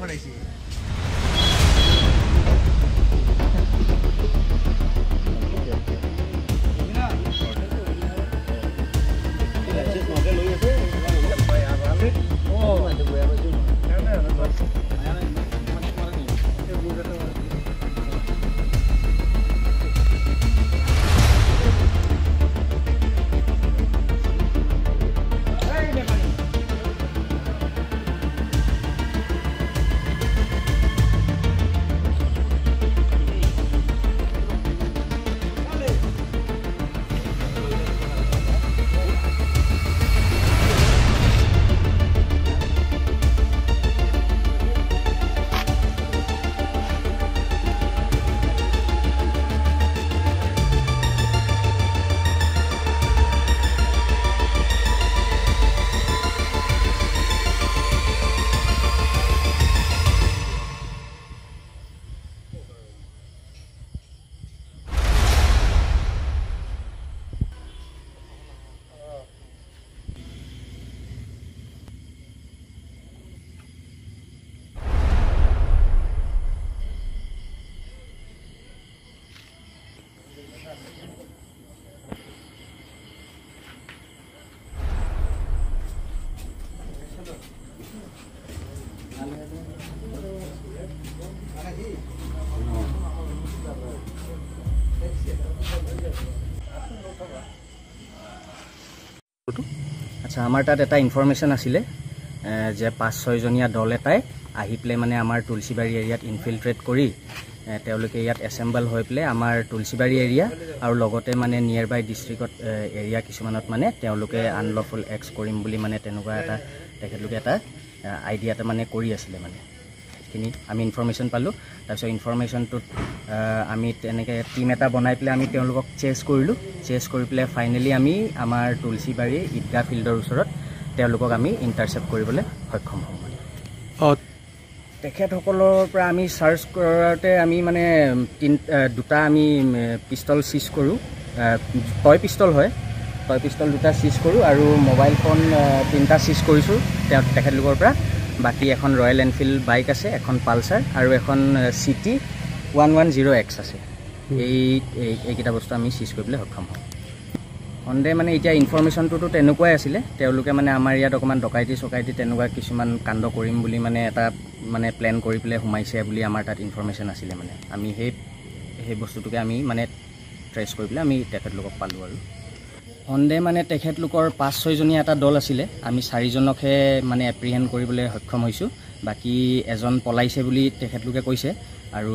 বনাইছে আচ্ছা আমাৰ তাত এটা ইনফৰমেশ্যন আছিলে যে 5-6 জনীয়া দল এটাই আহি পেলাই মানে আমাৰ তুলসীবাৰী এৰিয়াত ইনফিল্ট্ৰেট কৰি তেওঁলোকে ইয়াত এছেম্বল হৈ পেলাই আমাৰ তুলসীবাৰী এৰিয়া আৰু লগতে মানে নিয়াৰ বাই ডিষ্ট্ৰিক্টত এৰিয়া কিছুমানত মানে তেওঁলোকে আনলফুল এক্স কৰিম বুলি মানে তেনেকুৱা এটা তেখেতলোকে এটা আইডিয়া এটা মানে কৰি আছিলে মানে সেইখিনি আমি ইনফৰমেশ্যন পালোঁ তাৰপিছত ইনফৰমেশ্যনটোত আমি তেনেকৈ টিম এটা বনাই পেলাই আমি তেওঁলোকক চেছ কৰিলোঁ চেছ কৰি পেলাই ফাইনেলি আমি আমাৰ তুলসীবাৰী ঈদগাহ ফিল্ডৰ ওচৰত তেওঁলোকক আমি ইণ্টাৰচেপ্ট কৰিবলৈ সক্ষম হওঁ মানে তেখেতসকলৰ পৰা আমি চাৰ্চ কৰোঁতে আমি মানে দুটা আমি পিষ্টল চিজ কৰোঁ টয় পিষ্টল হয় টয় পিষ্টল দুটা চিজ কৰোঁ আৰু মোবাইল ফোন 3টা চিজ কৰিছোঁ তেখেতলোকৰ পৰা বাকী এখন ৰয়েল এনফিল্ড বাইক আছে এখন পালচাৰ আৰু এখন চিটি 110X আছে এইকেইটা বস্তু আমি চিজ কৰিবলৈ সক্ষম হওঁ সন্দেহ মানে এতিয়া ইনফৰমেশ্যনটোতো তেনেকুৱাই আছিলে তেওঁলোকে মানে আমাৰ ইয়াত অকণমান ডকাইতি তেনেকুৱা কিছুমান কাণ্ড কৰিম বুলি মানে এটা মানে প্লেন কৰি পেলাই সোমাইছে বুলি আমাৰ তাত ইনফৰমেশ্যন আছিলে মানে আমি সেই বস্তুটোকে আমি মানে ট্ৰেচ কৰি পেলাই আমি তেখেতলোকক পালোঁ আৰু সন্দেহ মানে তেখেতলোকৰ 5-6 জনীয়া এটা দল আছিলে আমি 4জনকহে মানে এপ্ৰিহেণ্ড কৰিবলৈ সক্ষম হৈছোঁ বাকী এজন পলাইছে বুলি তেখেতলোকে কৈছে আৰু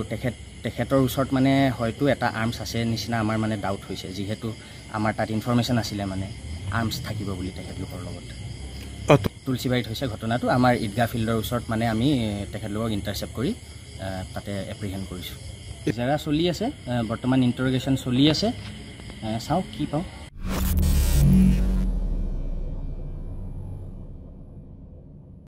তেখেতৰ ওচৰত মানে হয়তো এটা আৰ্মছ আছে নিচিনা আমাৰ মানে ডাউট হৈছে যিহেতু আমাৰ তাত ইনফৰমেশ্যন আছিলে মানে আৰ্মছ থাকিব বুলি তেখেতলোকৰ লগত তুলসীবাৰীত হৈছে ঘটনাটো আমাৰ ঈদগাহ ফিল্ডৰ ওচৰত মানে আমি তেখেতলোকক ইণ্টাৰচেপ্ট কৰি তাতে এপ্ৰিহেণ্ড কৰিছোঁ জেগা চলি আছে বৰ্তমান ইণ্টাৰগেশ্যন চলি আছে চাওঁ কি পাওঁ